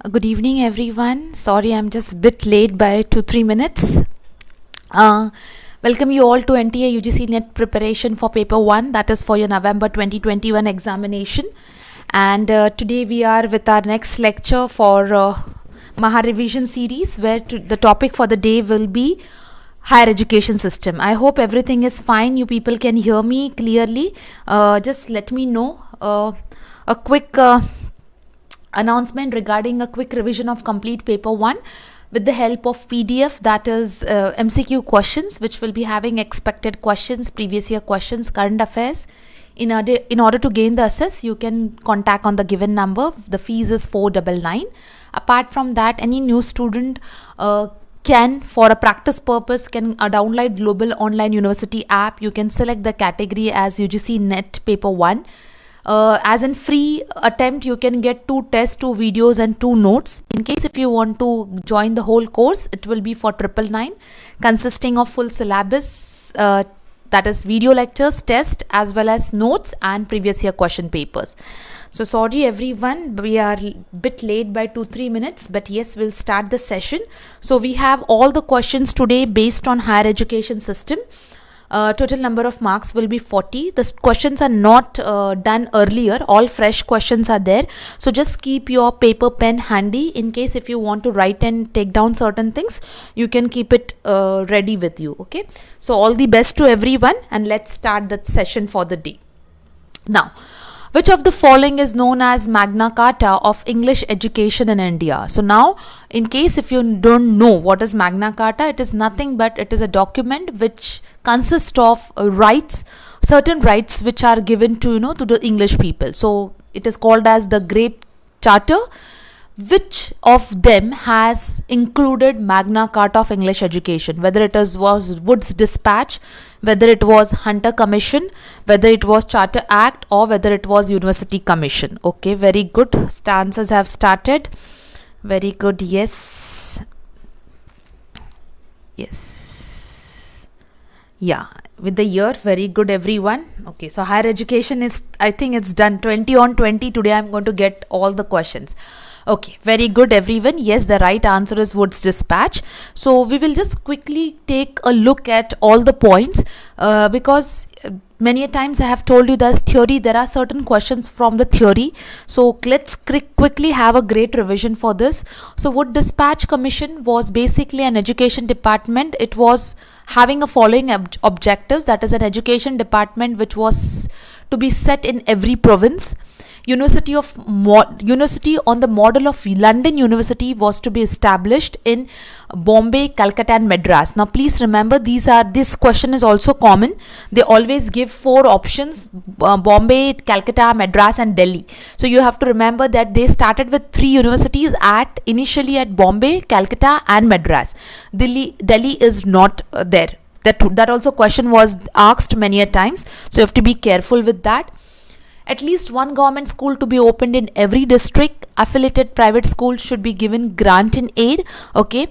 Good evening, everyone. Sorry, I'm just a bit late by 2-3 minutes. Uh, Welcome you all to NTA UGC Net preparation for paper 1, that is for your November 2021 examination. And today we are with our next lecture for Maha revision series, where the topic for the day will be higher education system. I hope everything is fine. You people can hear me clearly. Just let me know. A quick announcement regarding a quick revision of complete paper 1 with the help of PDF, that is MCQ questions, which will be having expected questions, previous year questions, current affairs. In order to gain the access, you can contact on the given number. The fees is 499. Apart from that, any new student can, for a practice purpose, can download Global Online University app. You can select the category as UGC Net paper 1. As in free attempt, you can get 2 tests, 2 videos and 2 notes. In case if you want to join the whole course, it will be for 999, consisting of full syllabus, that is video lectures, test as well as notes and previous year question papers. So sorry everyone, we are a bit late by 2-3 minutes, but yes, we'll start the session. So we have all the questions today based on higher education system. Total number of marks will be 40. The questions are not done earlier. All fresh questions are there. So just keep your paper pen handy in case if you want to write and take down certain things, you can keep it ready with you. Okay. So all the best to everyone, and let's start the session for the day. Now, which of the following is known as Magna Carta of English education in India? So now, in case if you don't know what is Magna Carta, it is nothing but it is a document which consists of rights, certain rights which are given to to the English people. So it is called as the Great Charter. Which of them has included Magna Carta of English education? Whether it was Wood's Dispatch, whether it was Hunter Commission, whether it was Charter Act, or whether it was University Commission. Okay, very good. Stances have started. Very good. Yes. Yes. Yeah. With the year, very good everyone. Okay, so higher education is, I think it's done 20 on 20. Today I'm going to get all the questions. Okay, very good everyone. Yes, the right answer is Wood's Dispatch. So we will just quickly take a look at all the points because many a times I have told you there's theory, there are certain questions from the theory. So let's quickly have a great revision for this. So Wood Dispatch Commission was basically an education department. It was having a following objectives, that is an education department which was to be set in every province. University on the model of London University was to be established in Bombay, Calcutta and Madras. Now please remember, this question is also common. They always give 4 options: Bombay, Calcutta, Madras and Delhi. So you have to remember that they started with 3 universities initially at Bombay, Calcutta and Madras. Delhi is not there. That also question was asked many a times. So you have to be careful with that. At least one government school to be opened in every district. Affiliated private schools should be given grant in aid. Okay.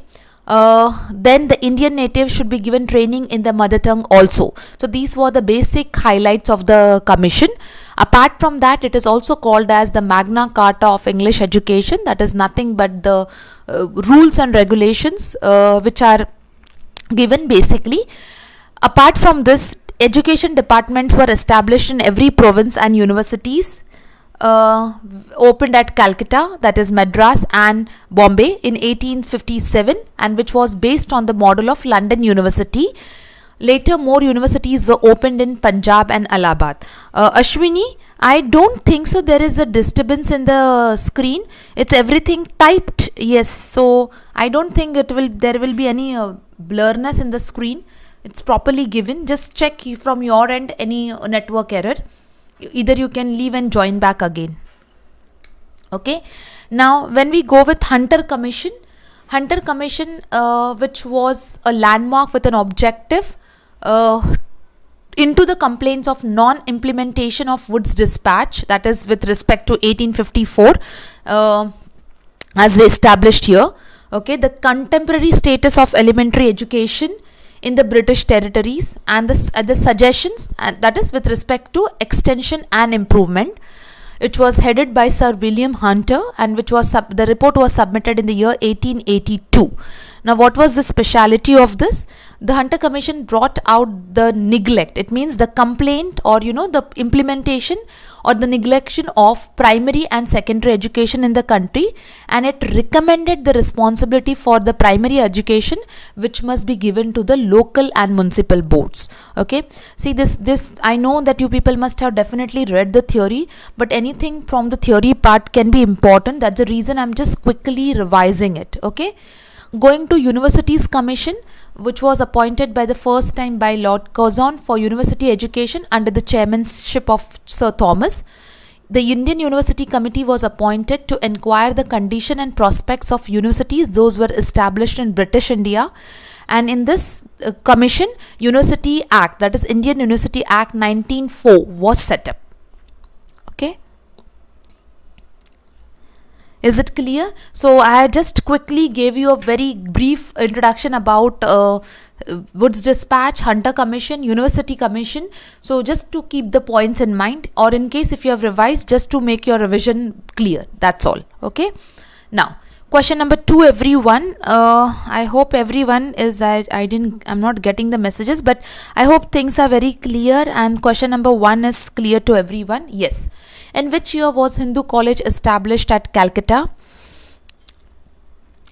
Then the Indian natives should be given training in the mother tongue also. So these were the basic highlights of the commission. Apart from that, it is also called as the Magna Carta of English education. That is nothing but the rules and regulations which are given basically. Apart from this, education departments were established in every province and universities opened at Calcutta, that is Madras and Bombay in 1857, and which was based on the model of London University. Later, more universities were opened in Punjab and Allahabad. Ashwini, I don't think so. There is a disturbance in the screen. It's everything typed. Yes, so I don't think there will be any blurriness in the screen. It's properly given. Just check from your end any network error. Either you can leave and join back again. Okay. Now when we go with Hunter Commission, which was a landmark with an objective into the complaints of non-implementation of Wood's Dispatch, that is with respect to 1854 as established here. Okay, the contemporary status of elementary education in the British territories and the suggestions, that is with respect to extension and improvement. It was headed by Sir William Hunter, and which was the report was submitted in the year 1882. Now, what was the speciality of this? The Hunter Commission brought out the neglect. It means the complaint, or the implementation or the neglection of primary and secondary education in the country, and it recommended the responsibility for the primary education which must be given to the local and municipal boards. Okay, see, this I know that you people must have definitely read the theory, but anything from the theory part can be important. That's the reason I'm just quickly revising it. Okay, going to Universities Commission, which was appointed by the first time by Lord Curzon for university education under the chairmanship of Sir Thomas. The Indian University Committee was appointed to inquire the condition and prospects of universities. Those were established in British India, and in this commission, University Act, that is Indian University Act 1904, was set up. Okay, is it clear? So I just quickly gave you a very brief introduction about Wood's Dispatch, Hunter Commission, University Commission. So just to keep the points in mind, or in case if you have revised, just to make your revision clear. That's all. Okay. Now, question number 2, everyone. I hope everyone is, I'm not getting the messages, but I hope things are very clear, and question number 1 is clear to everyone. Yes. In which year was Hindu College established at Calcutta?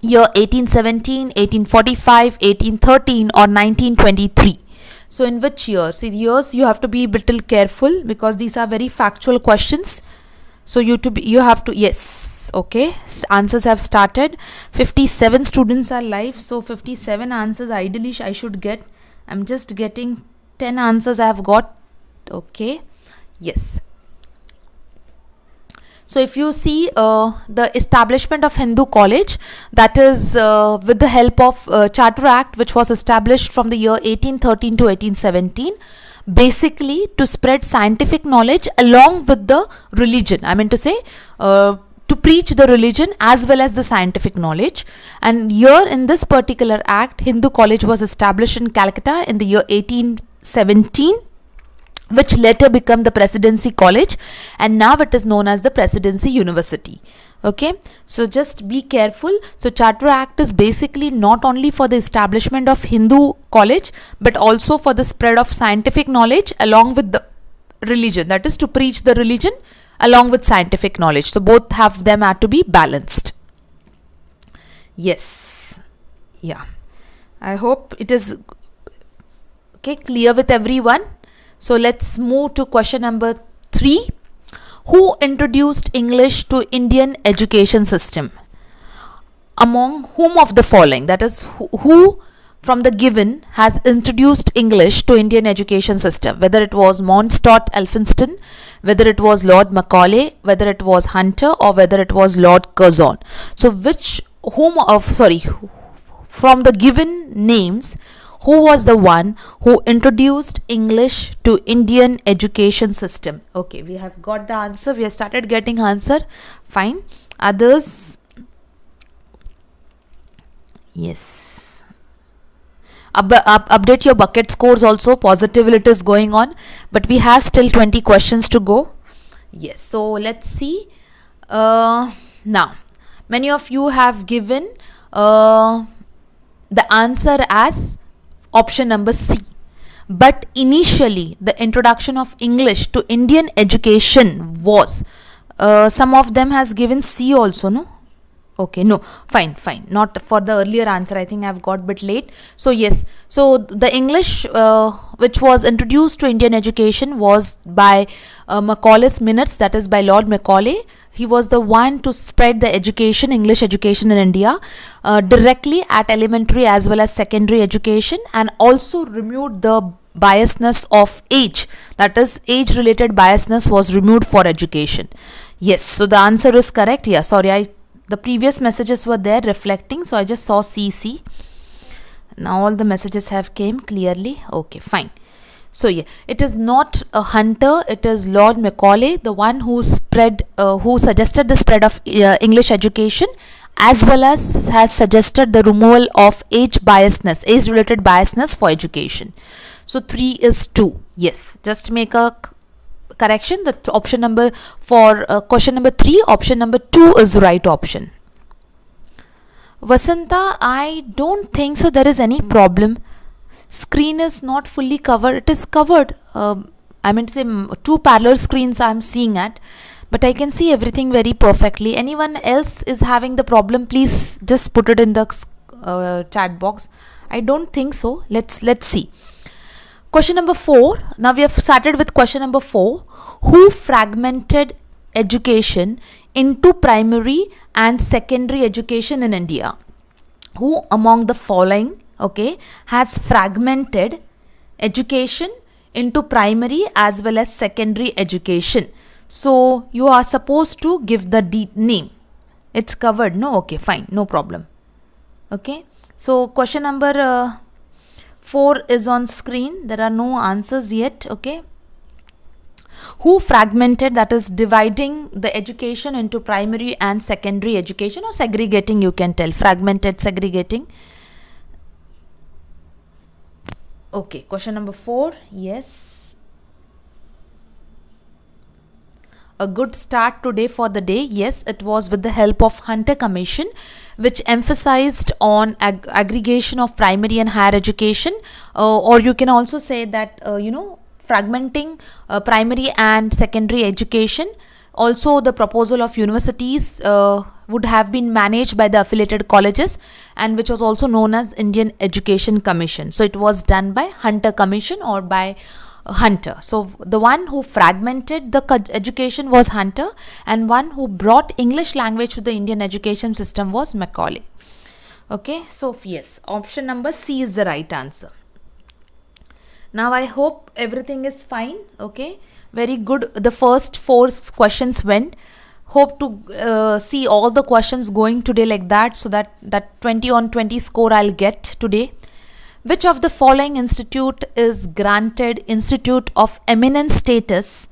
Year 1817, 1845, 1813 or 1923. So in which year? See, the years you have to be a little careful because these are very factual questions. So you have to, yes, okay, answers have started. 57 students are live, so 57 answers ideally I should get. I'm just getting 10 answers I have got. Okay, yes. So if you see the establishment of Hindu College, that is with the help of Charter Act, which was established from the year 1813 to 1817, basically to spread scientific knowledge along with the religion. I mean to say to preach the religion as well as the scientific knowledge. And here in this particular act, Hindu College was established in Calcutta in the year 1817. Which later became the Presidency College, and now it is known as the Presidency University. Okay, so just be careful. So Charter Act is basically not only for the establishment of Hindu College, but also for the spread of scientific knowledge along with the religion, that is to preach the religion along with scientific knowledge. So both have them are to be balanced. Yes, yeah, I hope it is okay, clear with everyone. So let's move to question number 3. Who introduced English to Indian education system? Among whom of the following, that is who from the given has introduced English to Indian education system? Whether it was Mountstuart Elphinstone, whether it was Lord Macaulay, whether it was Hunter, or whether it was Lord Curzon. So from the given names, who was the one who introduced English to Indian education system? Okay, we have got the answer. We have started getting answer. Fine. Others? Yes. Update your bucket scores also. Positive it is going on. But we have still 20 questions to go. Yes. So let's see. Now, many of you have given the answer as option number C. But initially, the introduction of English to Indian education was, some of them has given C also, no? Okay, no, fine. Not for the earlier answer. I think I've got a bit late. So yes, so the English which was introduced to Indian education was by Macaulay's Minutes, that is by Lord Macaulay. He was the one to spread the education, English education in India directly at elementary as well as secondary education, and also removed the biasness of age, that is age related biasness was removed for education. Yes, so the answer is correct. Yeah, sorry, the previous messages were there reflecting, so I just saw CC. Now all the messages have came clearly. Okay, fine. So yeah, it is not a Hunter, it is Lord Macaulay, the one who suggested the spread of English education, as well as has suggested the removal of age related biasness for education. So 3 is 2. Yes, just make a correction. The option number for question number 3, option number 2 is right option. Vasanta, I don't think so there is any problem. Screen is not fully covered. It is covered. I mean to say 2 parallel screens I am seeing at, but I can see everything very perfectly. Anyone else is having the problem, please just put it in the chat box. I don't think so. Let's see. Question number 4. Now we have started with question number 4. Who fragmented education into primary and secondary education in India? Who among the following, okay, has fragmented education into primary as well as secondary education? So you are supposed to give the name. It's covered, no? Okay, fine, no problem. Okay, so question number 4 is on screen. There are no answers yet. Okay, who fragmented, that is dividing the education into primary and secondary education, or segregating, you can tell, fragmented, segregating. Okay, question number 4, yes. A good start today for the day. Yes, it was with the help of Hunter Commission, which emphasized on aggregation of primary and higher education, or you can also say that fragmenting primary and secondary education. Also, the proposal of universities would have been managed by the affiliated colleges, and which was also known as Indian Education Commission. So it was done by Hunter Commission or by Hunter. So the one who fragmented the education was Hunter, and one who brought English language to the Indian education system was Macaulay. Okay, so yes, option number C is the right answer. Now I hope everything is fine. Okay, very good. The first 4 questions went. Hope to see all the questions going today like that, so that 20 on 20 score I'll get today. Which of the following institute is granted Institute of Eminence status?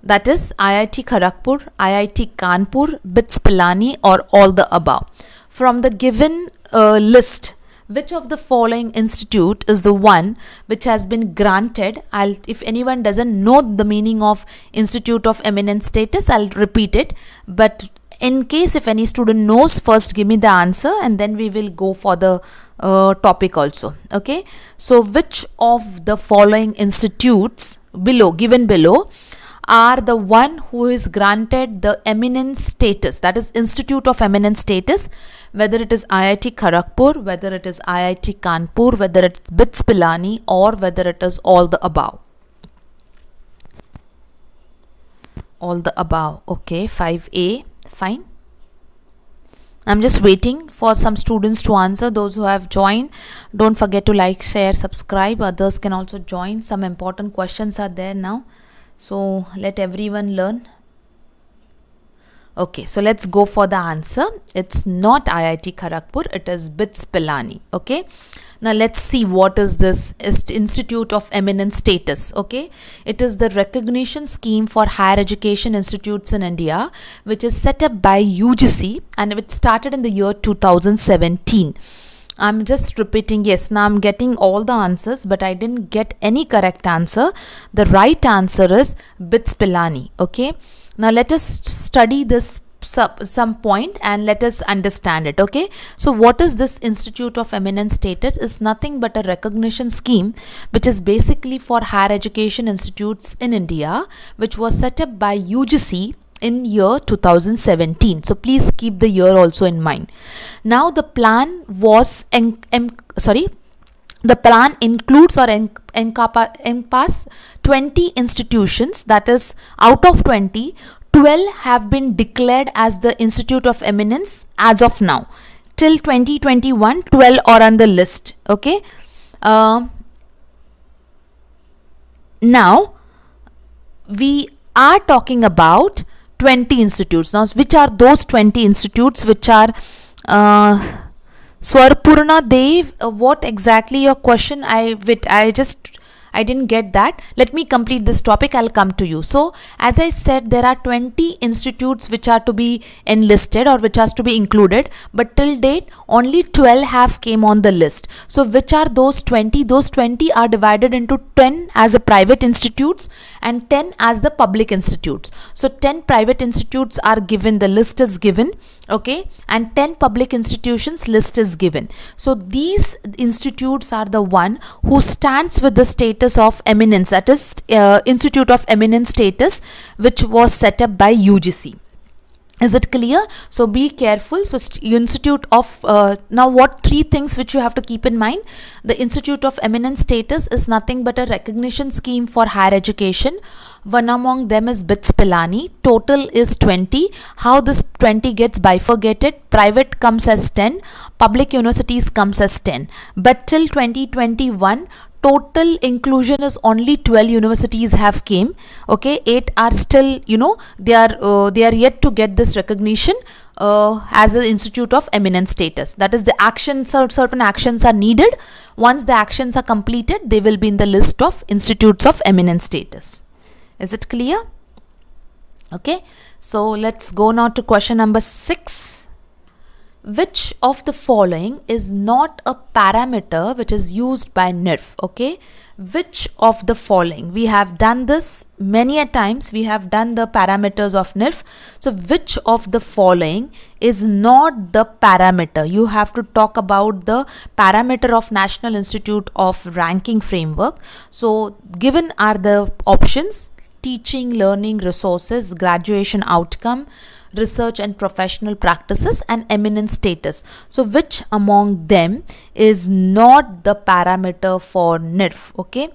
That is IIT Kharagpur, IIT Kanpur, BITS Pilani, or all the above. From the given list, which of the following institute is the one which has been granted? If anyone doesn't know the meaning of Institute of Eminence status, I'll repeat it. But in case if any student knows, first give me the answer and then we will go for the topic also. Okay, so which of the following institutes given below are the one who is granted the eminence status, that is Institute of Eminence status, whether it is IIT Kharagpur, whether it is IIT Kanpur, whether it's BITS Pilani, or whether it is all the above? All the above. Okay, 5A, fine. I'm just waiting for some students to answer. Those who have joined, don't forget to like, share, subscribe. Others can also join. Some important questions are there now, so let everyone learn. Okay, so let's go for the answer. It's not IIT Kharagpur, it is BITS Pilani. Okay, now let's see what is this Institute of Eminence status. Okay, it is the recognition scheme for higher education institutes in India, which is set up by UGC, and it started in the year 2017. I'm just repeating. Yes, now I'm getting all the answers, but I didn't get any correct answer. The right answer is BITS Pilani. Okay, now let us study this some point and let us understand it. Okay, so what is this Institute of Eminence status? Is nothing but a recognition scheme which is basically for higher education institutes in India, which was set up by UGC in year 2017. So please keep the year also in mind. Now the plan was the plan includes or encompass 20 institutions, that is out of 20, 12 have been declared as the Institute of Eminence as of now. Till 2021, 12 are on the list. Okay. Now we are talking about 20 institutes. Now, which are those 20 institutes which are Swarpurna Dev? What exactly your question? I didn't get that. Let me complete this topic. I'll come to you. So, as I said, there are 20 institutes which are to be enlisted or which has to be included. But till date, only 12 have came on the list. So, which are those 20? Those 20 are divided into 10 as a private institutes and 10 as the public institutes. So 10 private institutes are given, the list is given, okay, and 10 public institutions list is given. So these institutes are the one who stands with the status of eminence, that is Institute of Eminence status, which was set up by UGC. Is it clear? So be careful. So Institute of now what three things which you have to keep in mind. The Institute of Eminence status is nothing but a recognition scheme for higher education. One among them is BITS Pilani. Total is 20. How this 20 gets bifurcated? Private comes as 10, public universities comes as 10. But till 2021, total inclusion is only 12 universities have came, okay. 8 are still, they are yet to get this recognition as an Institute of Eminence status. That is, the actions, certain actions are needed. Once the actions are completed, they will be in the list of Institutes of Eminence status. Is it clear? Okay, so let's go now to question number 6. Which of the following is not a parameter which is used by NIRF? Okay, which of the following? We have done this many a times. We have done the parameters of NIRF. So which of the following is not the parameter? You have to talk about the parameter of National Institute of Ranking Framework. So given are the options: teaching, learning, resources, graduation outcome, research and professional practices, and eminence status. So which among them is not the parameter for NIRF? Okay,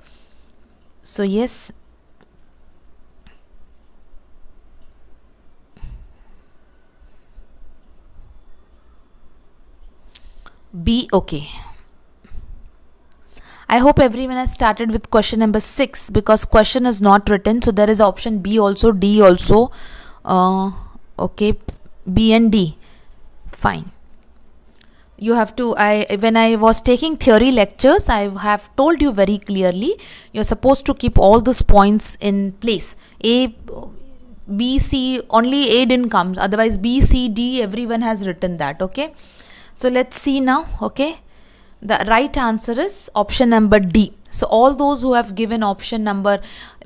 so yes, B. Okay, I hope everyone has started with question number 6, because question is not written, so there is option B also, D also, okay, B and D. Fine. You have to, when I was taking theory lectures, I have told you very clearly, you're supposed to keep all these points in place. A, B, C, only A didn't come, otherwise B, C, D, everyone has written that, okay. So let's see now, okay. The right answer is option number D. So all those who have given option number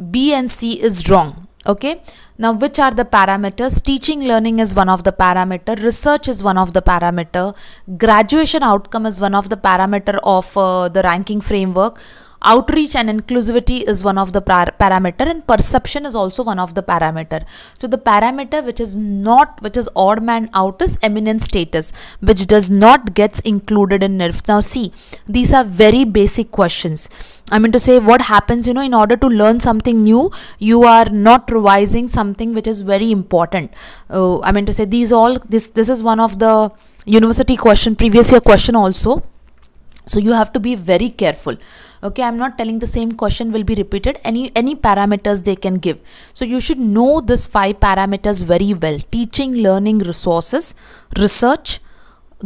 B and C is wrong. Okay. Now which are the parameters? Teaching, learning is one of the parameter. Research is one of the parameter. Graduation outcome is one of the parameter of the ranking framework. Outreach and inclusivity is one of the parameter, and perception is also one of the parameter. So the parameter which is odd man out is eminence status, which does not gets included in NIRF. Now see, these are very basic questions. I mean to say, what happens, in order to learn something new, you are not revising something which is very important. I mean to say, this is one of the university question, previous year question also. So you have to be very careful. Okay, I'm not telling the same question will be repeated. Any parameters they can give. So you should know this 5 parameters very well. Teaching, learning, resources, research,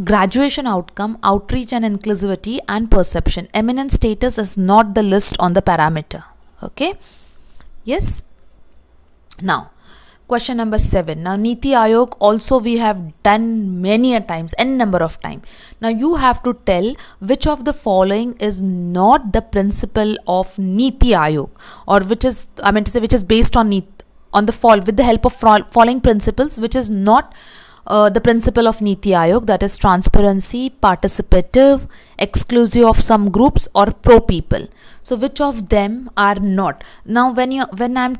graduation outcome, outreach and inclusivity, and perception. Eminence status is not the list on the parameter. Okay. Yes. Now, question number 7. Now, Niti Aayog also we have done many a times, n number of time. Now, you have to tell which of the following is not the principle of Niti Aayog, or which is, I mean to say, which is based on with the help of following principles, which is not the principle of Niti Aayog, that is transparency, participative, exclusive of some groups, or pro people. So, which of them are not? Now, when I'm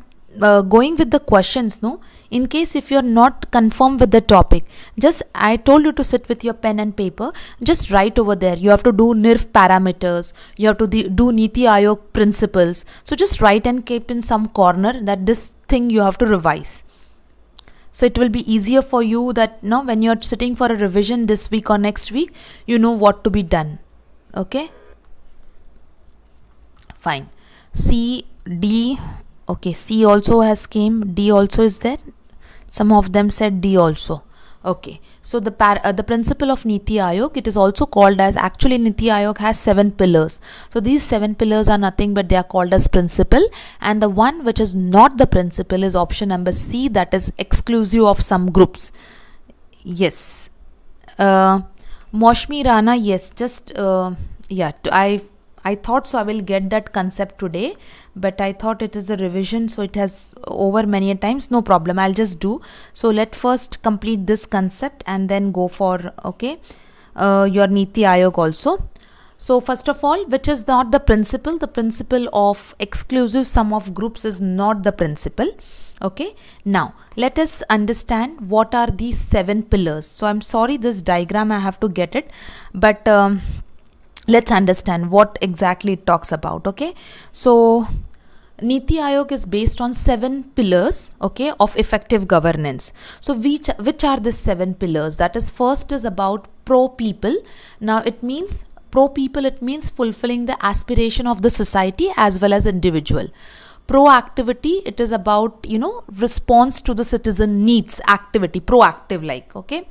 going with the questions, no, in case if you're not confirmed with the topic, just I told you to sit with your pen and paper, just write over there. You have to do NIRF parameters, you have to do Niti Aayog principles. So just write and keep in some corner that this thing you have to revise. So it will be easier for you that when you're sitting for a revision this week or next week, you know what to be done. Okay, fine. C, D. Okay, C also has came, D also is there. Some of them said D also. Okay, so the principle of Niti Aayog, it is also called as, actually Niti Aayog has 7 pillars. So these 7 pillars are nothing but they are called as principle, and the one which is not the principle is option number C, that is exclusive of some groups. Yes. Moshmi Rana, yes, just yeah, I I thought so I will get that concept today, but I thought it is a revision, so it has over many a times. No problem, I'll just do. So let first complete this concept and then go for your Niti Aayog also. So first of all, which is not the principle? The principle of exclusive sum of groups is not the principle. Okay, now let us understand what are these 7 pillars. So I'm sorry, this diagram I have to get it, but let's understand what exactly it talks about. Okay, so Niti Aayog is based on 7 pillars, okay, of effective governance. So which are the 7 pillars? That is, first is about pro people. Now it means pro people, it means fulfilling the aspiration of the society as well as individual. Proactivity, it is about response to the citizen needs activity, proactive like. Okay,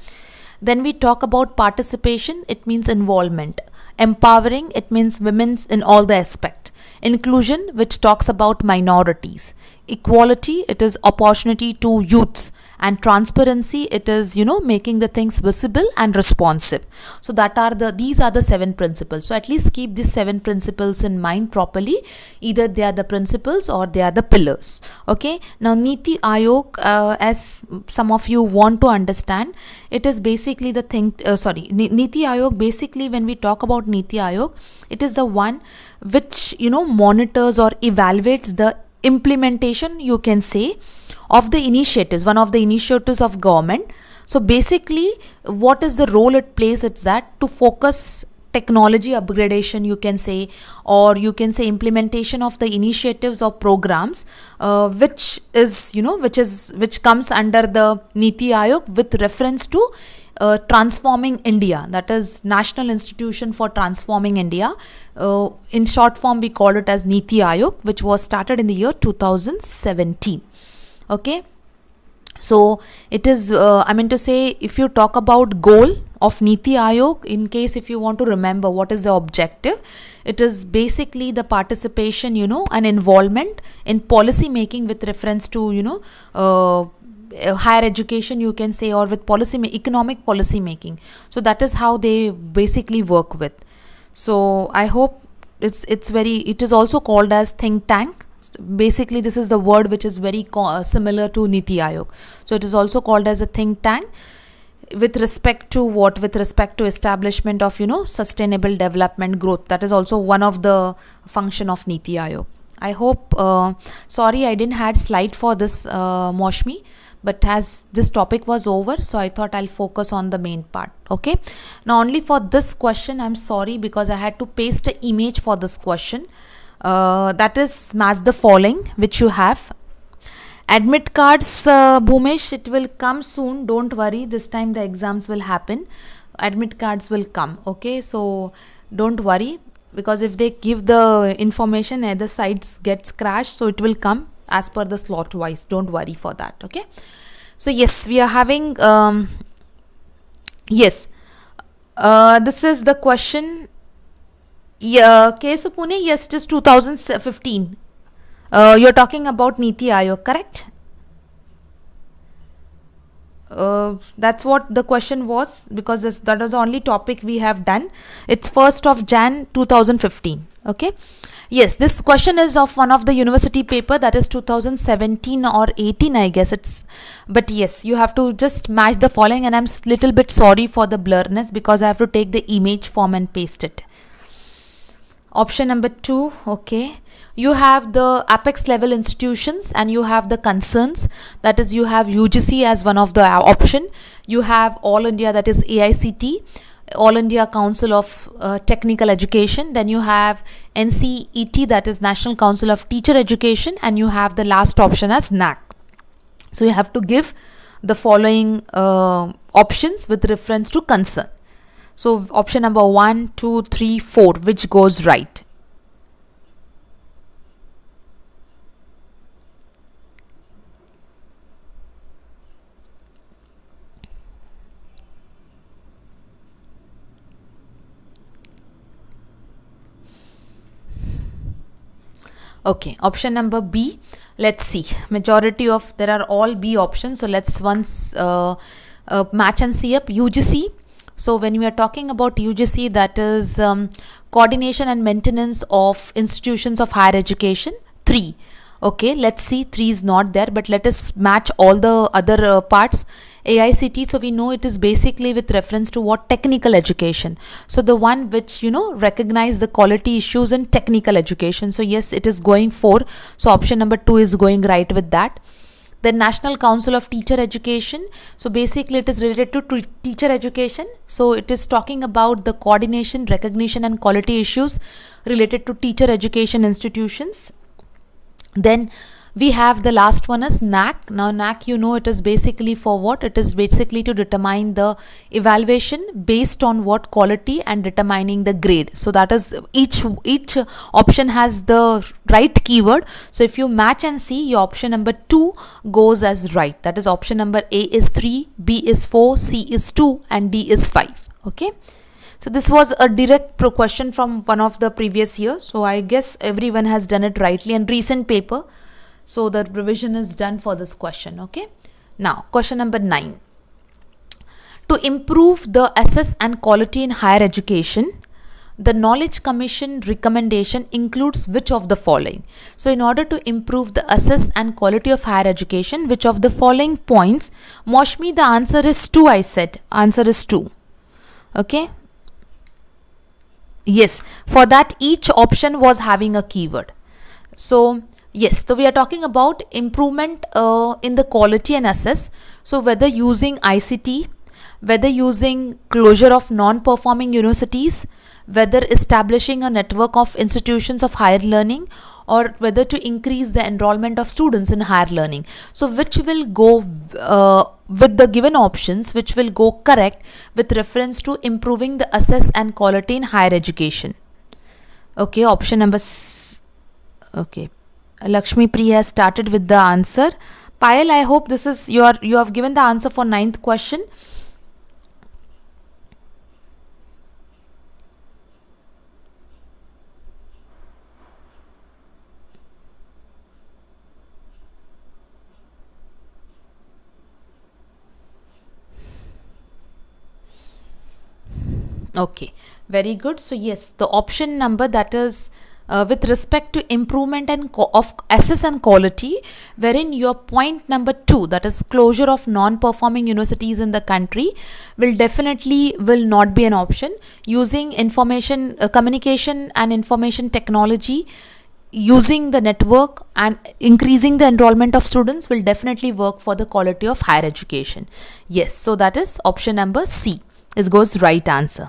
then we talk about participation, it means involvement. Empowering, it means women's in all the aspect. Inclusion, which talks about minorities. Equality, it is opportunity to youths. And transparency, it is making the things visible and responsive. So these are the 7 principles. So at least keep these 7 principles in mind properly. Either they are the principles or they are the pillars. Okay, now Niti Aayog, as some of you want to understand, it is basically the thing, Niti Aayog, basically when we talk about Niti Aayog, it is the one which monitors or evaluates the implementation, you can say, of the initiatives, one of the initiatives of government. So basically what is the role it plays? It's that to focus technology upgradation, you can say, or you can say implementation of the initiatives or programs, which comes under the Niti Aayog with reference to transforming India, that is National Institution for Transforming India. In short form we call it as Niti Aayog, which was started in the year 2017. Okay, so it is if you talk about goal of Niti Aayog, in case if you want to remember what is the objective, it is basically the participation and involvement in policy making with reference to higher education, you can say, or with economic policy making. So that is how they basically work with. So I hope it is also called as think tank. Basically this is the word which is very similar to Niti Aayog. So it is also called as a think tank with respect to what? With respect to eshtablishment of sustainable development growth. That is also one of the function of Niti Aayog. I hope, sorry I didn't had slide for this Moshmi, but as this topic was over, so I thought I'll focus on the main part. Okay, now only for this question I'm sorry, because I had to paste an image for this question. That is match the following which you have. Admit cards, Bhumesh, it will come soon, don't worry, this time the exams will happen. Admit cards will come. Okay, so don't worry, because if they give the information either sides gets crashed, so it will come as per the slot wise, don't worry for that. Okay, so yes, we are having this is the question. Yeah, Kesu Pune, yes, it is 2015. You're talking about Niti Aayog, correct? That's what the question was, because that was the only topic we have done. It's 1st of Jan 2015. Okay, yes, this question is of one of the university paper, that is 2017 or 18 I guess but yes, you have to just match the following, and I'm little bit sorry for the blurriness because I have to take the image form and paste it. Option number 2, okay, you have the apex level institutions and you have the concerns, that is you have UGC as one of the option, you have All India, that is AICT, All India Council of Technical Education, then you have NCET, that is National Council of Teacher Education, and you have the last option as NAC. So you have to give the following options with reference to concern. So option number 1, 2, 3, 4, which goes right? Okay, option number B. Let's see. Majority of, there are all B options. So let's once match and see up. UGC. So when we are talking about UGC, that is Coordination and maintenance of institutions of higher education, 3. Okay, let's see, 3 is not there, but let us match all the other parts. AICT, so we know it is basically with reference to what? Technical education. So the one which, recognize the quality issues in technical education. So yes, it is going 4. So option number 2 is going right with that. The National Council of Teacher Education. So basically it is related to teacher education. So it is talking about the coordination, recognition and quality issues related to teacher education institutions. Then we have the last one is NAC. Now NAC, it is basically for what? It is basically to determine the evaluation based on what? Quality and determining the grade. So that is each option has the right keyword. So if you match and see, your option number 2 goes as right. That is option number A is 3, B is 4, C is 2 and D is 5. Okay. So this was a direct question from one of the previous year. So I guess everyone has done it rightly, and recent paper. So the revision is done for this question. Okay. Now question number 9. To improve the access and quality in higher education, the Knowledge Commission recommendation includes which of the following? So in order to improve the access and quality of higher education, which of the following points? Moshmi, the answer is 2, I said. Answer is 2. Okay. Yes, for that each option was having a keyword. So yes, so we are talking about improvement in the quality and access. So whether using ICT, whether using closure of non-performing universities, whether establishing a network of institutions of higher learning, or whether to increase the enrollment of students in higher learning. So which will go with the given options, which will go correct with reference to improving the access and quality in higher education. Okay, option number okay, Lakshmi Priya has started with the answer. Payal, I hope this is you have given the answer for 9th question. Okay, very good. So yes, the option number, that is with respect to improvement and of access and quality, wherein your point number 2, that is closure of non-performing universities in the country, will not be an option. Using information communication and information technology, using the network and increasing the enrollment of students will definitely work for the quality of higher education. Yes, so that is option number C. It goes right answer.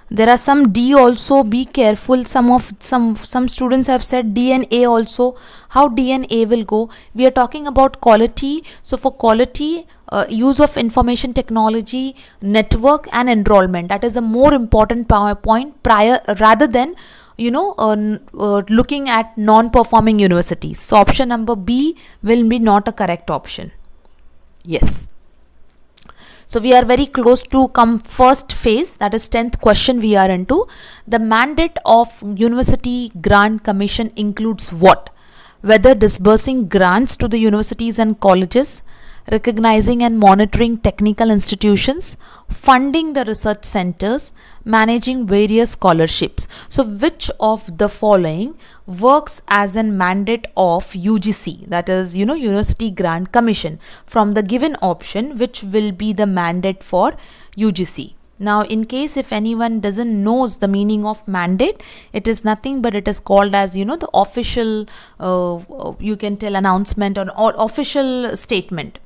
There are some D also. Be careful. Some students have said D and A also. How D and A will go? We are talking about quality. So for quality, use of information technology, network and enrollment. That is a more important point prior rather than looking at non-performing universities. So option number B will be not a correct option. Yes. So we are very close to come first phase, that is 10th question we are into. The mandate of University Grant Commission includes what? Whether disbursing grants to the universities and colleges, recognizing and monitoring technical institutions, funding the research centers, managing various scholarships. So which of the following works as a mandate of UGC, that is University Grant Commission? From the given option, which will be the mandate for UGC? Now in case if anyone doesn't knows the meaning of mandate, it is nothing but it is called as the official you can tell announcement or official statement.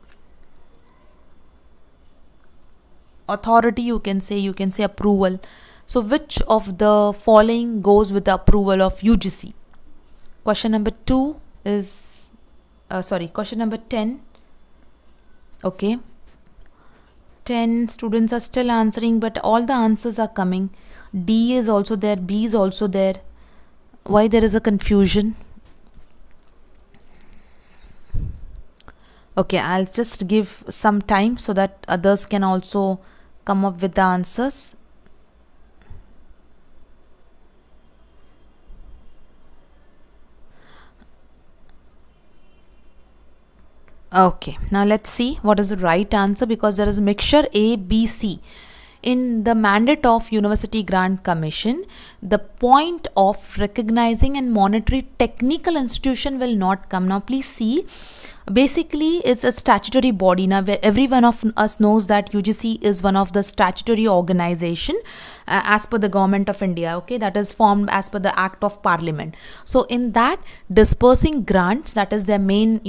Authority, you can say approval. So which of the following goes with the approval of UGC? Question number 2 is question number 10. Okay, 10 students are still answering, but all the answers are coming. D is also there, B is also there. Why there is a confusion? Okay, I'll just give some time so that others can also come up with the answers. Okay, now let's see what is the right answer, because there is a mixture A, B, C. in the mandate of University Grant Commission, the point of recognizing and monitoring technical institution will not come. Now please see, basically it's a statutory body. Now every one of us knows that UGC is one of the statutory organization as per the government of India, okay, that is formed as per the Act of Parliament. So in that, dispersing grants, that is their main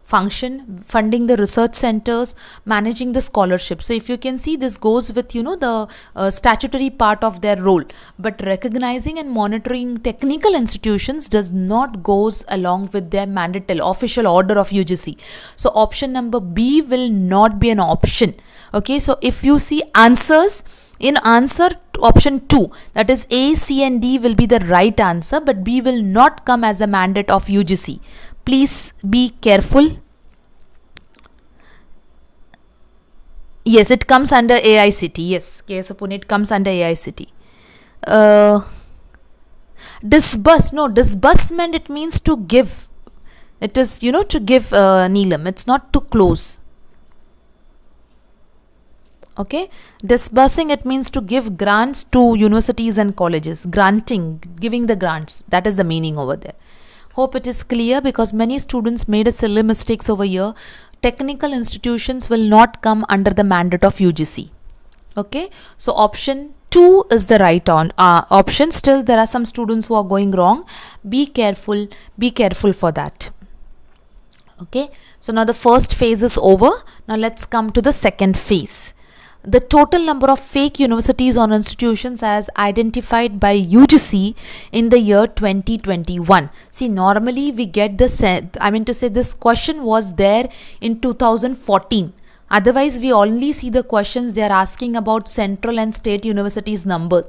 function, funding the research centers, managing the scholarship. So if you can see, this goes with the statutory part of their role, but recognizing and monitoring technical institutions does not goes along with their mandate official order of UGC. So option number B will not be an option. Okay, so if you see answers, in answer option 2, that is A, C and D will be the right answer, but B will not come as a mandate of UGC. Please be careful. Yes, it comes under AICT. Yes, it comes under AICT. Disbursement, it means to give. It is, to give, Neelam. It's not to close. Okay, disbursing, it means to give grants to universities and colleges. Granting, giving the grants. That is the meaning over there. Hope it is clear, because many students made a silly mistakes over here. Technical institutions will not come under the mandate of UGC. Okay, so option 2 is the right option. Still there are some students who are going wrong. Be careful for that. Okay, so now the first phase is over. Now let's come to the second phase. The total number of fake universities or institutions as identified by UGC in the year 2021. See, normally we get this, this question was there in 2014. Otherwise, we only see the questions they are asking about central and state universities numbers.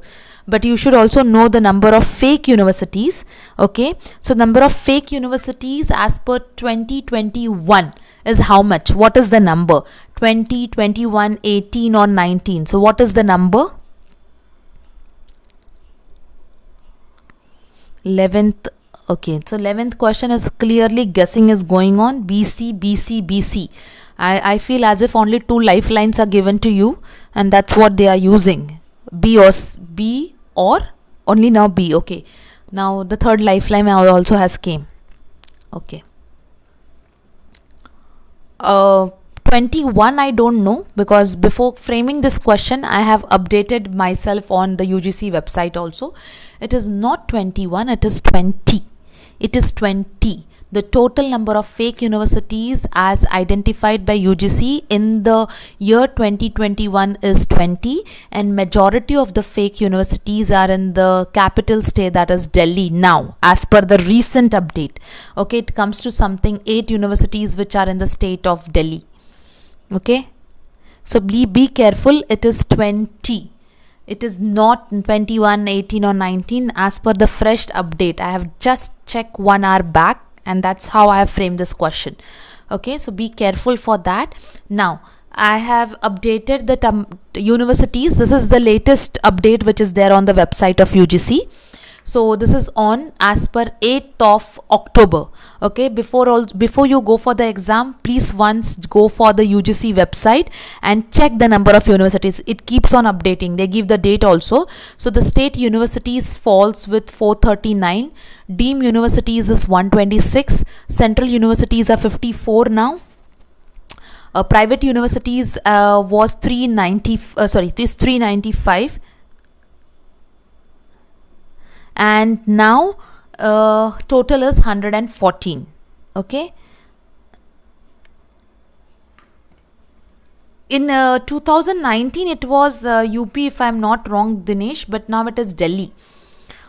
But you should also know the number of fake universities. Okay, so number of fake universities as per 2021 is how much? What is the number? 20, 21, 18 or 19. So what is the number? 11th. Okay, so 11th question is clearly guessing is going on. BC. I feel as if only 2 lifelines are given to you, and that's what they are using. B or only now B. Okay, now the third lifeline also has came. Okay, 21 I don't know, because before framing this question I have updated myself on the UGC website also. It is not 21, it is 20. It is 20. The total number of fake universities as identified by UGC in the year 2021 is 20, and majority of the fake universities are in the capital state, that is Delhi now, as per the recent update. Okay, it comes to something 8 universities which are in the state of Delhi. Okay, so be careful, it is 20. It is not 21, 18 or 19 as per the fresh update. I have just checked 1 hour back, and that's how I have framed this question. Okay, so be careful for that. Now I have updated the universities. This is the latest update which is there on the website of UGC. So this is on as per 8th of October. Okay, before you go for the exam, please once go for the UGC website and check the number of universities. It keeps on updating. They give the date also. So the state universities falls with 439. Deemed universities is 126. Central universities are 54 now. Private universities was 395. And now total is 114. Okay, in 2019 it was UP, if I'm not wrong, Dinesh, but now it is Delhi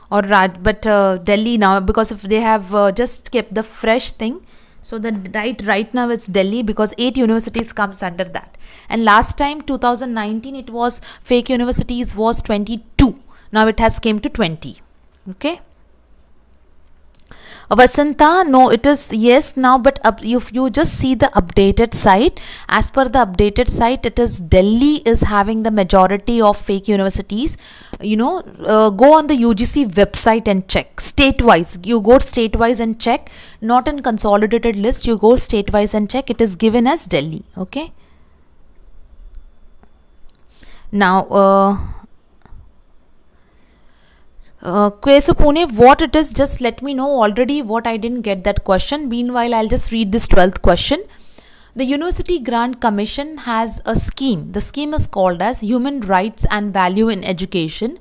or Delhi now, because if they have just kept the fresh thing. So the right now it's Delhi, because 8 universities comes under that. And last time 2019 it was fake universities was 22. Now it has came to 20. Okay, Vasanta, no, it is yes now, but if you just see the updated site, as per the updated site, it is Delhi is having the majority of fake universities. Go on the UGC website and check state-wise. You go state-wise and check, not in consolidated list. You go state-wise and check. It is given as Delhi. Okay. Now, so Pune, what it is, just let me know already what I didn't get that question. Meanwhile, I'll just read this 12th question. The University Grant Commission has a scheme. The scheme is called as Human Rights and Value in Education.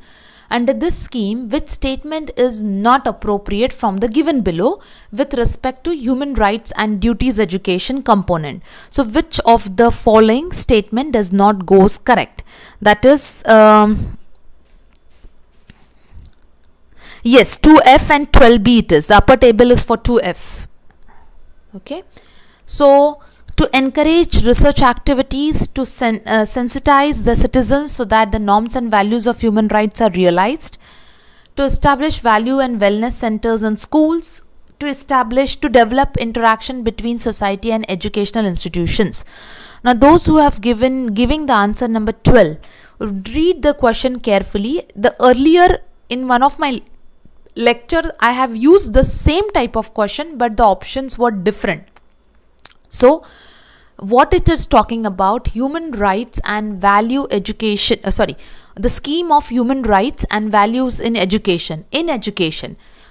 Under this scheme, which statement is not appropriate from the given below with respect to human rights and duties education component? So, which of the following statement does not goes correct? That is, yes, 2F and 12B it is. The upper table is for 2F. Okay. So, to encourage research activities, to sensitize the citizens so that the norms and values of human rights are realized, to establish value and wellness centers in schools, to develop interaction between society and educational institutions. Now, those who have giving the answer number 12, read the question carefully. The earlier in one of my lecture, I have used the same type of question, but the options were different. So, what it is talking about, human rights and value education, the scheme of human rights and values in education.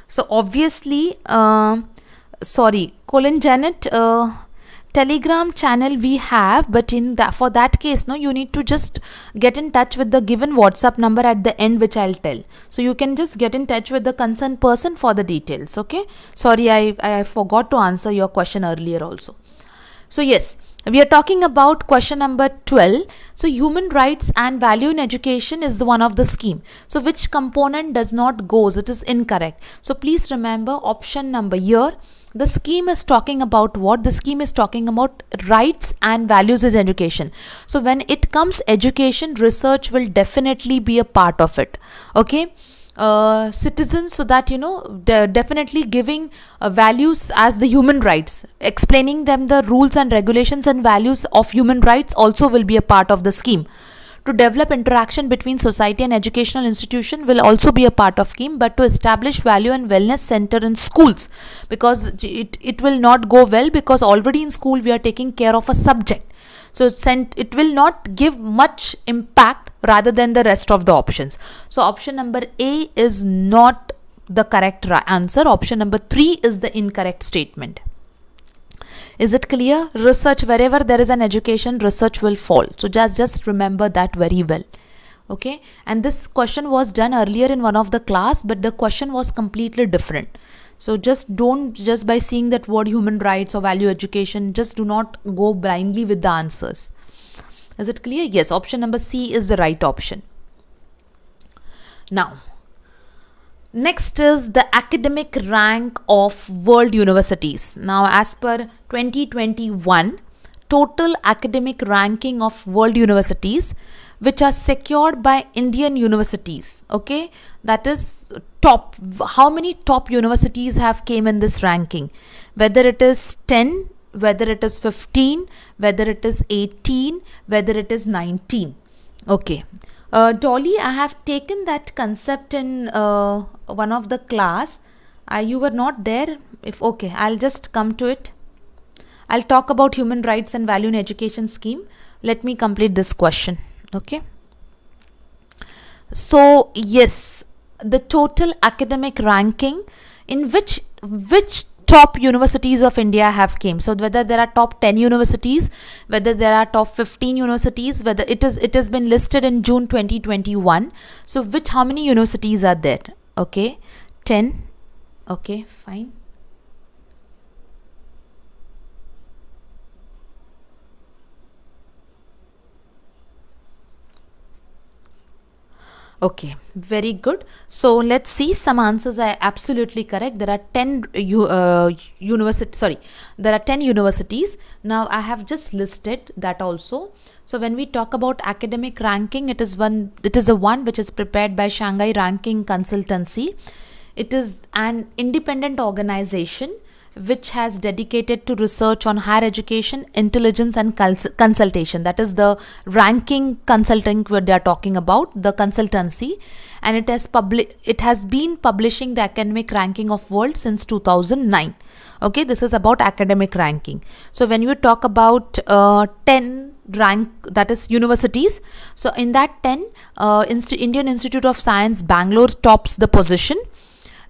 So, obviously, Colin Janet, Telegram channel we have, but for that case, no, you need to just get in touch with the given WhatsApp number at the end, which I'll tell. So you can just get in touch with the concerned person for the details. Okay. Sorry, I forgot to answer your question earlier also. So yes, we are talking about question number 12. So human rights and value in education is the one of the scheme. So which component does not goes? It is incorrect. So please remember option number here. The scheme is talking about what? The scheme is talking about rights and values in education. So when it comes education, research will definitely be a part of it. Okay. Citizens, so that definitely giving values as the human rights, explaining them the rules and regulations and values of human rights also will be a part of the scheme. To develop interaction between society and educational institution will also be a part of scheme, but to establish value and wellness center in schools, because it will not go well, because already in school we are taking care of a subject. So it will not give much impact rather than the rest of the options. So option number A is not the correct answer. Option number 3 is the incorrect statement. Is it clear? Research, wherever there is an education, research will fall. So just remember that very well. Okay. And this question was done earlier in one of the class, but the question was completely different. So just by seeing that word human rights or value education, just do not go blindly with the answers. Is it clear? Yes, option number C is the right option. Now, next is the academic rank of world universities. Now, as per 2021, total academic ranking of world universities which are secured by Indian universities. Okay, that is top. How many top universities have came in this ranking? Whether it is 10, whether it is 15, whether it is 18, whether it is 19. Okay. Dolly, I have taken that concept in one of the class. You were not there. Okay, I'll just come to it. I'll talk about human rights and value in education scheme. Let me complete this question. Okay. So yes, the total academic ranking in which top universities of India have came. So whether there are top 10 universities, whether there are top 15 universities, whether it has been listed in June 2021. So how many universities are there? Okay, 10. Okay, fine. Okay, very good. So let's see, some answers are absolutely correct. There are 10 there are 10 universities. Now I have just listed that also. So when we talk about academic ranking, it is a one which is prepared by Shanghai Ranking Consultancy. It is an independent organization which has dedicated to research on higher education, intelligence and consultation. That is the ranking consulting what they are talking about, the consultancy, and it has been publishing the academic ranking of world since 2009. Okay, this is about academic ranking. So when you talk about 10 rank, that is universities. So in that 10, Indian Institute of Science Bangalore tops the position.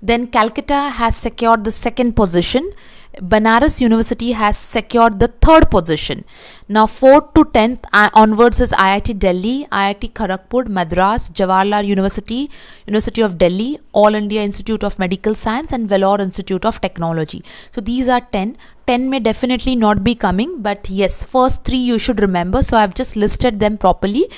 Then Calcutta has secured the second position. Banaras University has secured the third position. Now 4th to 10th onwards is IIT Delhi, IIT Kharagpur, Madras, Jawaharlal University, University of Delhi, All India Institute of Medical Science, and Vellore Institute of Technology. So these are 10. 10 may definitely not be coming, but yes, first 3 you should remember. So I've just listed them properly.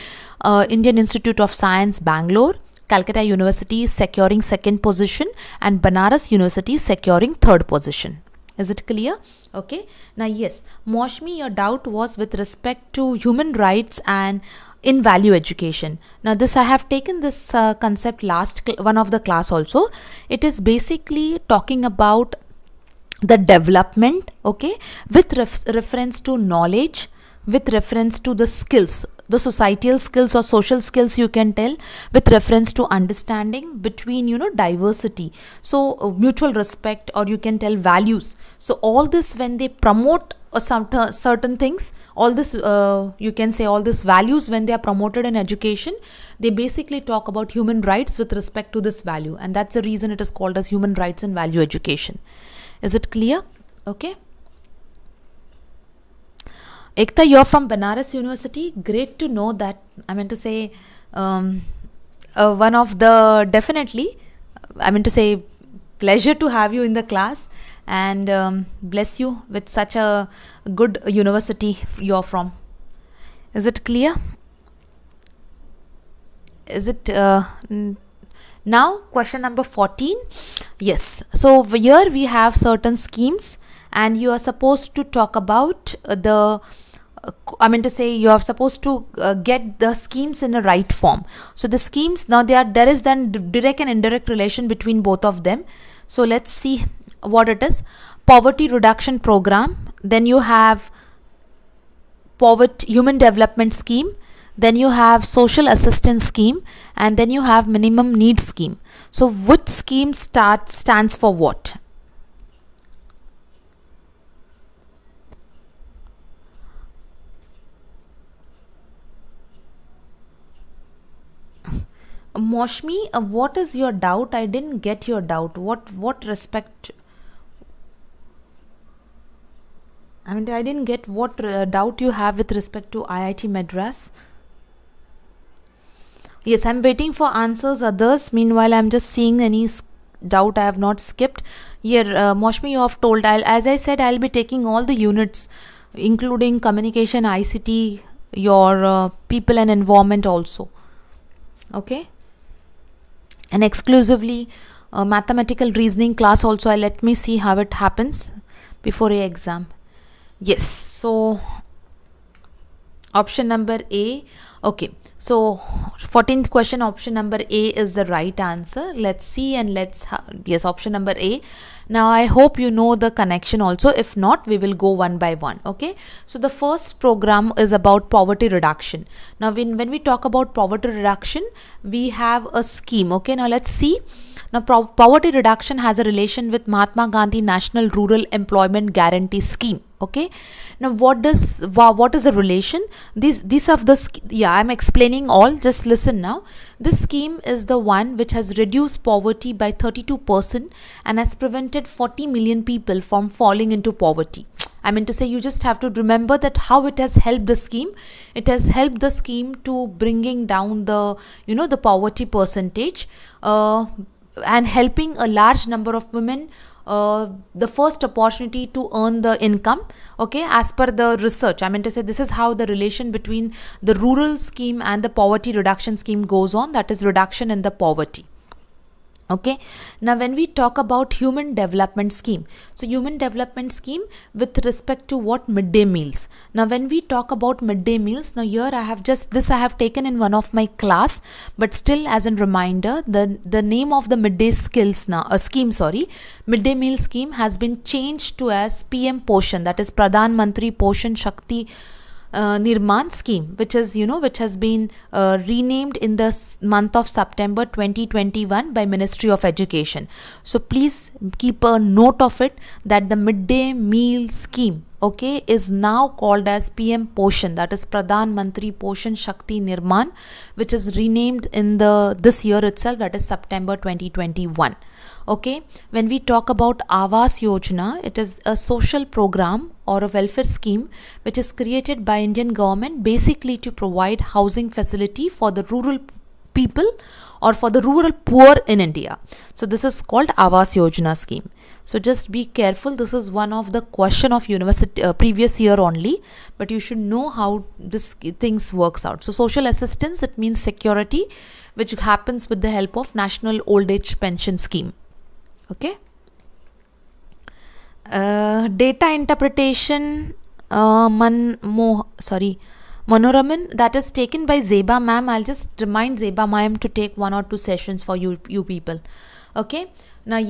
Indian Institute of Science Bangalore, Calcutta University securing second position, and Banaras University securing third position. Is it clear? Okay. Now, yes, Moshmi, your doubt was with respect to human rights and in value education. Now, this I have taken this concept last one of the class also. It is basically talking about the development, okay, with reference to knowledge, with reference to the skills, the societal skills or social skills, you can tell, with reference to understanding between, diversity. So mutual respect, or you can tell values. So all this, when they promote some certain things, all this you can say all these values, when they are promoted in education, they basically talk about human rights with respect to this value, and that's the reason it is called as human rights and value education. Is it clear? Okay. Ekta, you're from Banaras University. Great to know that. I meant to say, one of the, definitely, I meant to say, pleasure to have you in the class, and bless you with such a good university you're from. Is it clear? Is it now question number 14? Yes. So here we have certain schemes, and you are supposed to talk about the you are supposed to get the schemes in a right form. So the schemes, now there is then direct and indirect relation between both of them. So let's see what it is. Poverty reduction program, then you have poverty human development scheme, then you have social assistance scheme, and then you have minimum needs scheme. So which scheme stands for what? Moshmi, what is your doubt? I didn't get your doubt. What respect? I didn't get what doubt you have with respect to IIT Madras. Yes, I'm waiting for answers. Others, meanwhile, I'm just seeing any doubt I have not skipped. Here, Moshmi, you have told. As I said, I'll be taking all the units, including communication, ICT, your people and environment also. Okay. And exclusively mathematical reasoning class also. Let me see how it happens before a exam. Yes, so option number A. Okay, so 14th question, option number A is the right answer. Let's see, and yes, option number A. Now I hope you know the connection also. If not, we will go one by one. Okay, so the first program is about poverty reduction. Now when we talk about poverty reduction, we have a scheme. Okay, now let's see. Now poverty reduction has a relation with Mahatma Gandhi National Rural Employment Guarantee Scheme. Okay, now what is the relation? These of the I'm explaining all, just listen now. This scheme is the one which has reduced poverty by 32% and has prevented 40 million people from falling into poverty. I mean to say, you just have to remember that how it has helped the scheme. It has helped the scheme to bringing down the the poverty percentage and helping a large number of women the first opportunity to earn the income. Okay, as per the research, I mean to say, this is how the relation between the rural scheme and the poverty reduction scheme goes on, that is reduction in the poverty. Okay, now when we talk about human development scheme, so human development scheme with respect to what? Midday meals. Now when we talk about midday meals, now here I have taken in one of my class, but still as a reminder, the name of the midday midday meal scheme has been changed to as PM Poshan, that is Pradhan Mantri Poshan Shakti Nirman scheme, which is, which has been renamed in the month of September 2021 by Ministry of Education. So please keep a note of it, that the midday meal scheme, okay, is now called as PM Poshan, that is Pradhan Mantri Poshan Shakti Nirman, which is renamed in this year itself, that is September 2021. Okay, when we talk about Avas Yojana, it is a social program or a welfare scheme which is created by Indian government basically to provide housing facility for the rural people or for the rural poor in India. So this is called Avas Yojana scheme. So just be careful, this is one of the question of university previous year only, but you should know how this things works out. So social assistance, it means security, which happens with the help of National Old Age Pension Scheme. Okay. Data interpretation, Monoraman, that is taken by Zeba ma'am. I'll just remind Zeba ma'am to take 1 or 2 sessions for you people. Okay. Now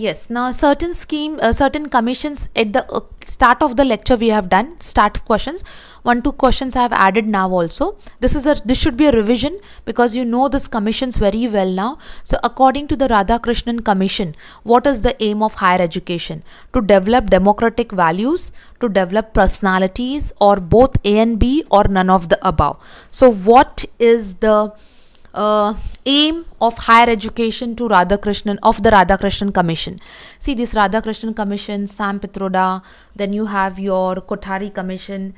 certain commissions at the start of the lecture we have done, start questions, 1-2 questions I have added now also. This should be a revision because you know this commissions very well now. So according to the Radha Commission, what is the aim of higher education? To develop democratic values, to develop personalities, or both A and B, or none of the above. So what is the aim of higher education to the Radha Commission? See, this Radha Commission, Sam Pitroda, then you have your Kotari Commission.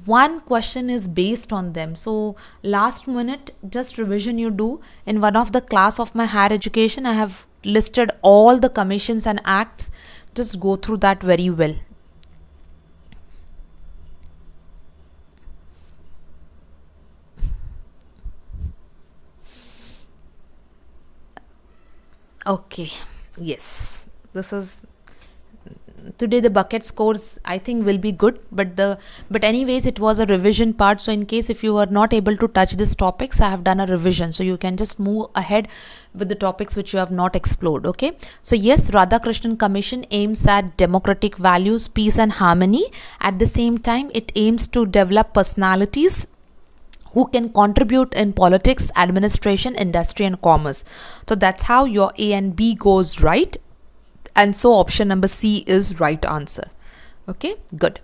One question is based on them. So last minute, just revision you do. In one of the class of my higher education, I have listed all the commissions and acts. Just go through that very well. Okay, yes, this is today the bucket scores I think will be good, but anyways it was a revision part. So in case if you are not able to touch these topics, I have done a revision, so you can just move ahead with the topics which you have not explored. Okay, so yes, Radha Commission aims at democratic values, peace and harmony. At the same time, it aims to develop personalities who can contribute in politics, administration, industry and commerce. So that's how your A and B goes right, and so option number C is right answer. Okay, good.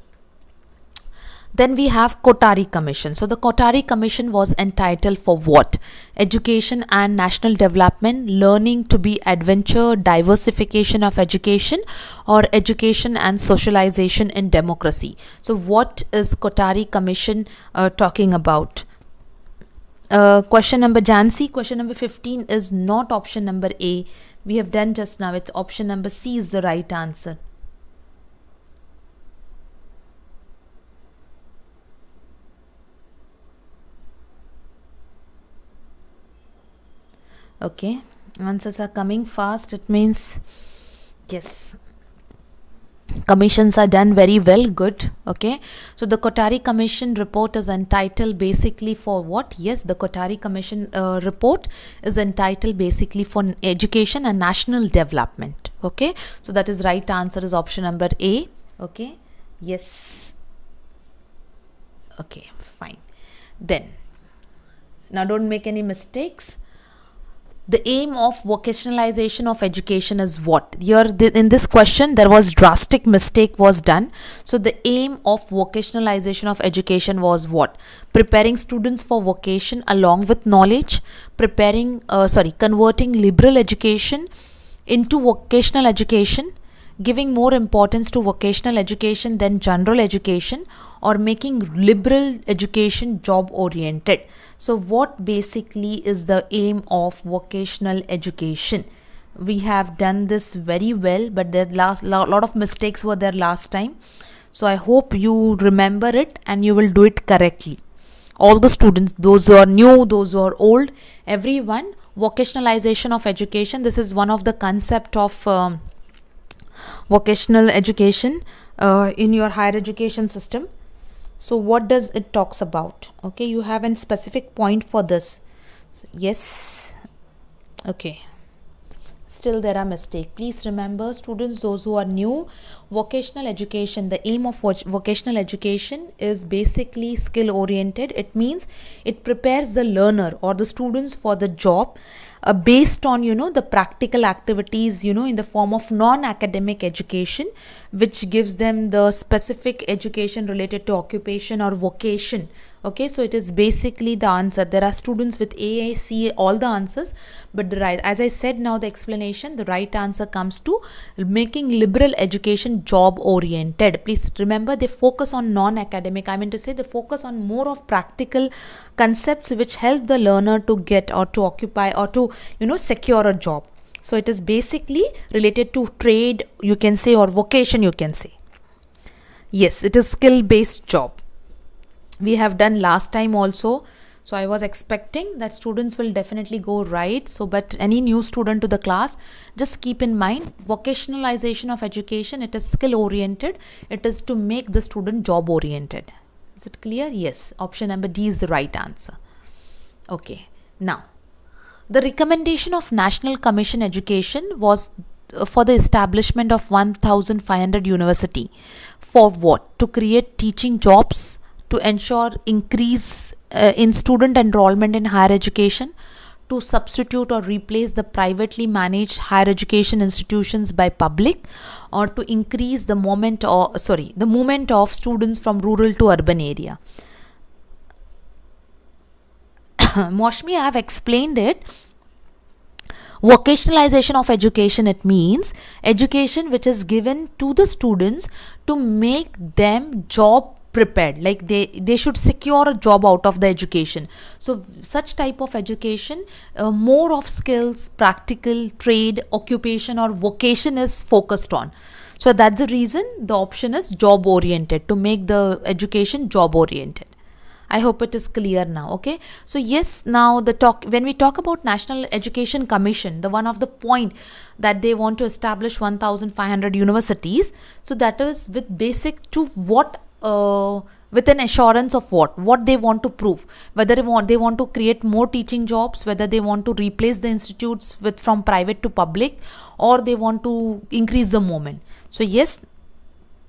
Then we have Kotari Commission. So the Kotari Commission was entitled for what? Education and national development, learning to be adventure, diversification of education, or education and socialization in democracy. So what is Kotari Commission talking about? Question number Jansi, question number 15 is not option number A. We have done just now. It's option number C is the right answer. Okay, answers are coming fast. It means yes, commissions are done very well. Good. Okay, so the Kotari Commission report is entitled basically for what? Yes, the Kotari Commission report is entitled basically for education and national development. Okay, so that is right answer is option number A. Okay, yes. Okay, fine. Then now don't make any mistakes. The aim of vocationalization of education is what? Here in this question there was drastic mistake was done. So the aim of vocationalization of education was what? Preparing students for vocation along with knowledge, converting liberal education into vocational education, giving more importance to vocational education than general education, or making liberal education job oriented. So what basically is the aim of vocational education? We have done this very well, but there lot of mistakes were there last time. So I hope you remember it and you will do it correctly. All the students, those who are new, those who are old, everyone, vocationalization of education, this is one of the concept of vocational education in your higher education system. So what does it talks about? Okay, you have a specific point for this. Yes. Okay. still there are mistakes. Please remember, students, those who are new, vocational education, the aim of vocational education is basically skill oriented. It means it prepares the learner or the students for the job based on the practical activities in the form of non-academic education, which gives them the specific education related to occupation or vocation. Okay, so it is basically the answer. There are students with A, C, all the answers, but the right, as I said, now the explanation, the right answer comes to making liberal education job oriented. Please remember, they focus on non-academic, I mean to say they focus on more of practical concepts which help the learner to get or to occupy or to secure a job. So it is basically related to trade, you can say, or vocation, you can say. Yes, it is skill based job. We have done last time also, so I was expecting that students will definitely go right. So but any new student to the class, just keep in mind, vocationalization of education, it is skill oriented, it is to make the student job oriented. Is it clear? Yes, option number D is the right answer. Okay, now the recommendation of National Commission Education was for the establishment of 1500 university. For what? To create teaching jobs, to ensure increase in student enrollment in higher education, to substitute or replace the privately managed higher education institutions by public, or to increase the movement of students from rural to urban area. Moshmi, I have explained it. Vocationalization of education, it means education which is given to the students to make them job prepared, like they should secure a job out of the education. So such type of education, more of skills, practical, trade, occupation or vocation is focused on. So that's the reason the option is job oriented, to make the education job oriented. I hope it is clear now. Okay, so yes, now when we talk about National Education Commission, the one of the point that they want to establish 1500 universities, so that is with basic to what, with an assurance of what they want to prove, whether they want to create more teaching jobs, whether they want to replace the institutes from private to public, or they want to increase the movement. So yes,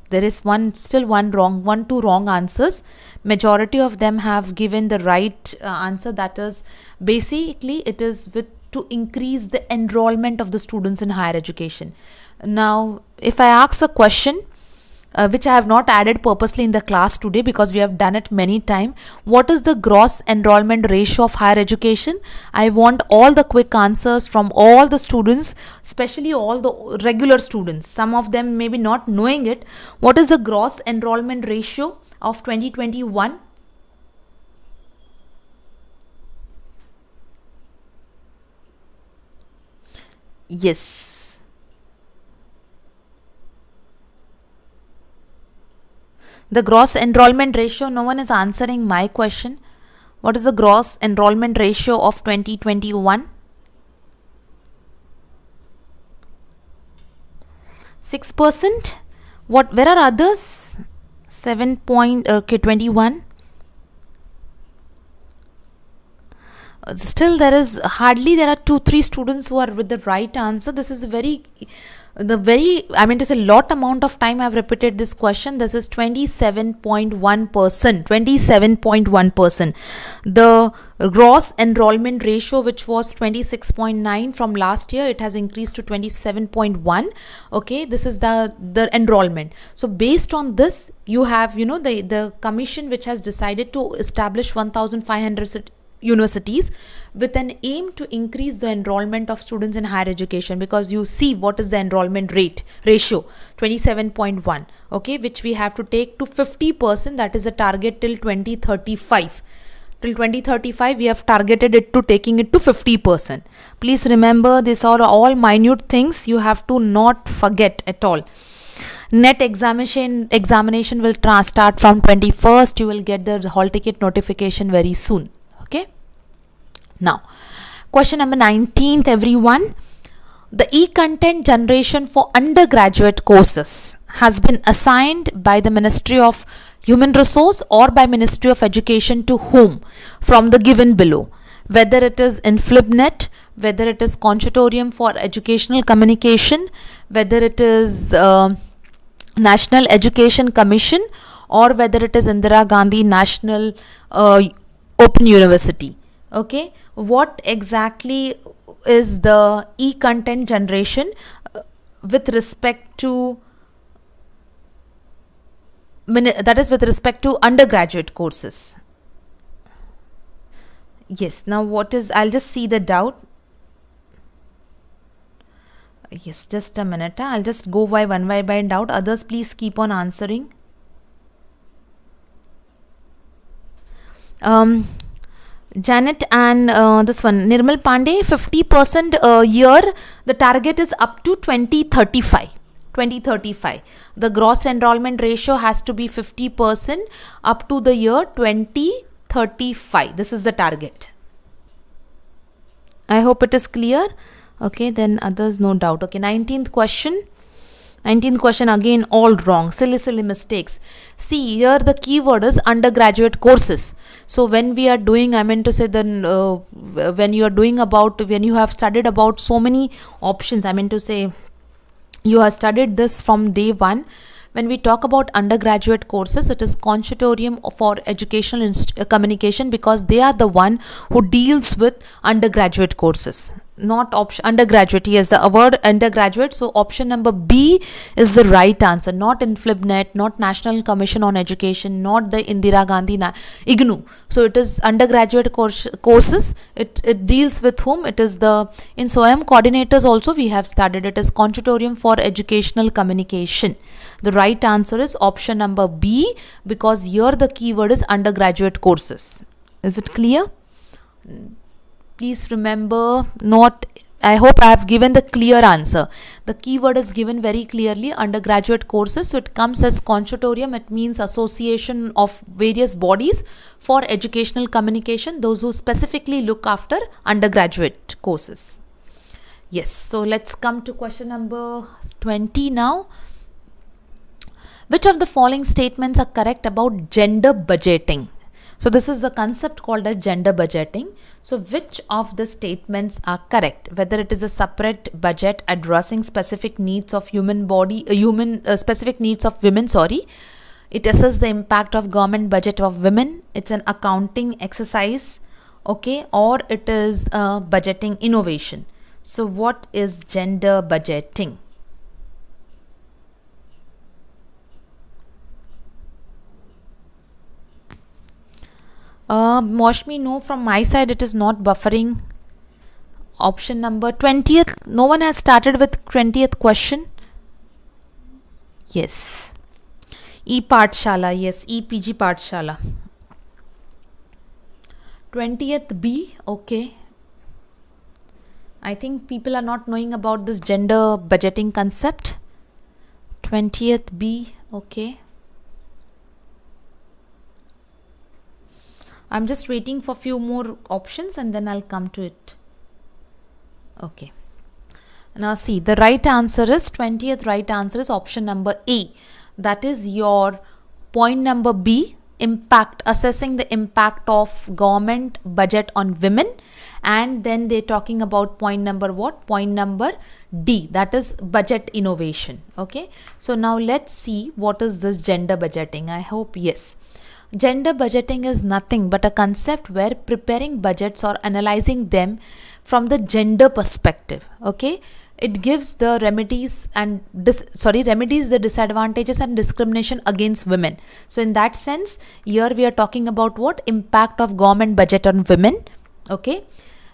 there is two wrong answers. Majority of them have given the right answer, that is basically it is to increase the enrollment of the students in higher education. Now if I ask a question, which I have not added purposely in the class today because we have done it many times. What is the gross enrollment ratio of higher education? I want all the quick answers from all the students, especially all the regular students. Some of them may be not knowing it. What is the gross enrollment ratio of 2021? Yes. The gross enrollment ratio, no one is answering my question. What is the gross enrollment ratio of 2021? 6%? Where are others? 21. Still there are 2-3 students who are with the right answer. This is lot amount of time I've repeated this question. This is 27.1%. 27.1%. The gross enrollment ratio, which was 26.9 from last year, it has increased to 27.1. Okay, this is the enrollment. So based on this, you have the commission which has decided to establish 1500 universities with an aim to increase the enrollment of students in higher education, because you see what is the enrollment ratio 27.1, okay, which we have to take to 50%. That is a target till 2035. Till 2035 we have targeted it to taking it to 50%. Please remember, these are all minute things you have to not forget at all. Net examination will start from 21st. You will get the hall ticket notification very soon. Okay, now question number 19th, everyone. The e-content generation for undergraduate courses has been assigned by the Ministry of Human Resource or by Ministry of Education to whom from the given below, whether it is in FlipNet, whether it is Consortium for Educational Communication, whether it is National Education Commission, or whether it is Indira Gandhi National Open University. Okay, what exactly is the e-content generation with respect to with respect to undergraduate courses? Yes, now what is, I'll just see the doubt. Yes, just a minute. I'll just go by one by doubt. Others, please keep on answering. Janet and this one, Nirmal Pandey, 50% year. The target is up to 2035. 2035. The gross enrollment ratio has to be 50% up to the year 2035. This is the target. I hope it is clear. Okay, then others, no doubt. Okay, 19th question. 19th question again, all wrong. Silly mistakes. See, here the keyword is undergraduate courses. So when we are doing, I meant to say, then when you are doing about, when you have studied about so many options, I meant to say, you have studied this from day one. When we talk about undergraduate courses, it is Consortium for Educational Communication, because they are the one who deals with undergraduate courses. Not option undergraduate, yes, the word undergraduate. So option number B is the right answer. Not INFLIBNET, not National Commission on Education, not the Indira Gandhi IGNU. So it is undergraduate courses. It deals with whom? It is the, in SWAYAM coordinators also we have studied, it is Consortium for Educational Communication. The right answer is option number B, because here the keyword is undergraduate courses. Is it clear? Please remember, not, I hope I have given the clear answer. The keyword is given very clearly, undergraduate courses. So it comes as Consortium. It means association of various bodies for educational communication, those who specifically look after undergraduate courses. Yes, so let's come to question number 20 now. Which of the following statements are correct about gender budgeting? So this is the concept called as gender budgeting. So which of the statements are correct? Whether it is a separate budget addressing specific needs of specific needs of women, it assesses the impact of government budget of women. It's an accounting exercise, okay, or it is budgeting innovation. So what is gender budgeting? Moshmi, no, from my side it is not buffering. Option number 20th, no one has started with 20th question. Yes. E-Pathshala, yes, E-PG Pathshala. 20th B, okay. I think people are not knowing about this gender budgeting concept. 20th B, okay. I'm just waiting for few more options and then I'll come to it. Okay. Now see, the right answer is, 20th right answer is option number A. That is your point number B, impact, assessing the impact of government budget on women. And then they're talking about point number what? Point number D, that is budget innovation. Okay. So now let's see what is this gender budgeting. I hope, yes. Gender budgeting is nothing but a concept where preparing budgets or analyzing them from the gender perspective. Okay, it gives the remedies the disadvantages and discrimination against women. So in that sense, here we are talking about what? Impact of government budget on women. Okay,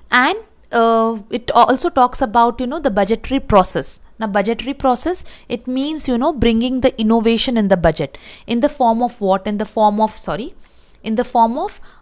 and it also talks about, the budgetary process. Now budgetary process, it means, bringing the innovation in the budget in the form of what? In the form of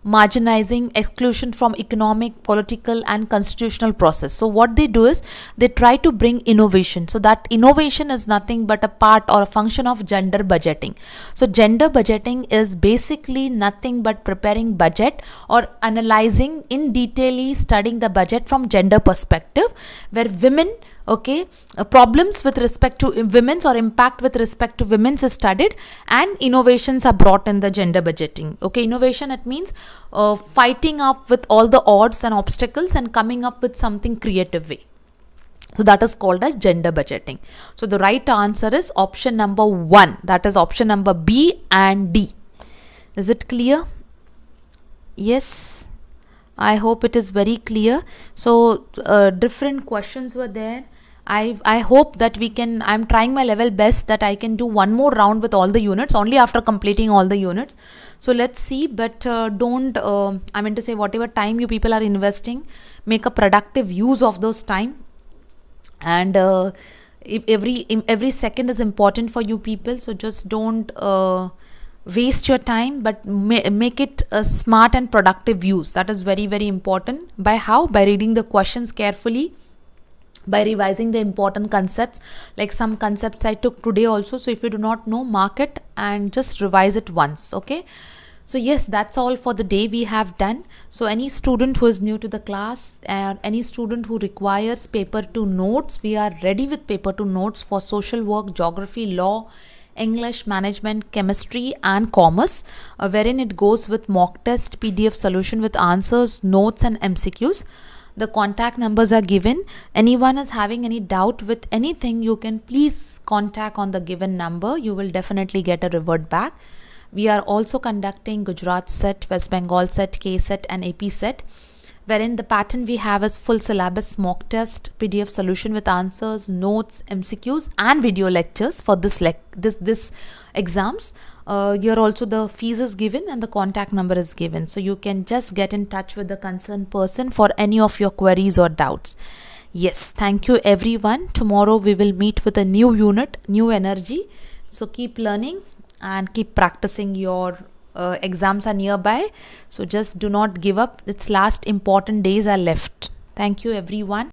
marginalizing exclusion from economic, political and constitutional process. So what they do is they try to bring innovation. So that innovation is nothing but a part or a function of gender budgeting. So gender budgeting is basically nothing but preparing budget or analyzing in detail, studying the budget from gender perspective, where women Okay, problems with respect to women's or impact with respect to women's is studied, and innovations are brought in the gender budgeting. Okay, innovation, it means fighting up with all the odds and obstacles and coming up with something creative way. So that is called as gender budgeting. So the right answer is option number 1, that is option number B and D. Is it clear? Yes, I hope it is very clear. So different questions were there. I hope that we can, I'm trying my level best that I can do one more round with all the units only after completing all the units. So let's see, but don't, I mean to say, whatever time you people are investing, make a productive use of those time. And every second is important for you people, so just don't waste your time, but make it a smart and productive use. That is very, very important. By how? By reading the questions carefully, by revising the important concepts, like some concepts I took today also. So if you do not know, mark it and just revise it once. Okay, so yes, that's all for the day we have done. So any student who is new to the class, and any student who requires paper 2 notes, we are ready with paper 2 notes for social work, geography, law, English, management, chemistry and commerce, wherein it goes with mock test, PDF solution with answers, notes and MCQs. The contact numbers are given. Anyone is having any doubt with anything, you can please contact on the given number. You will definitely get a revert back. We are also conducting Gujarat set, West Bengal set, K set and AP set, wherein the pattern we have is full syllabus, mock test, PDF solution with answers, notes, MCQs and video lectures for this exams. Here also the fees is given and the contact number is given. So you can just get in touch with the concerned person for any of your queries or doubts. Yes, thank you everyone. Tomorrow we will meet with a new unit, new energy. So keep learning and keep practicing. Your exams are nearby, so just do not give up. Its last important days are left. Thank you everyone.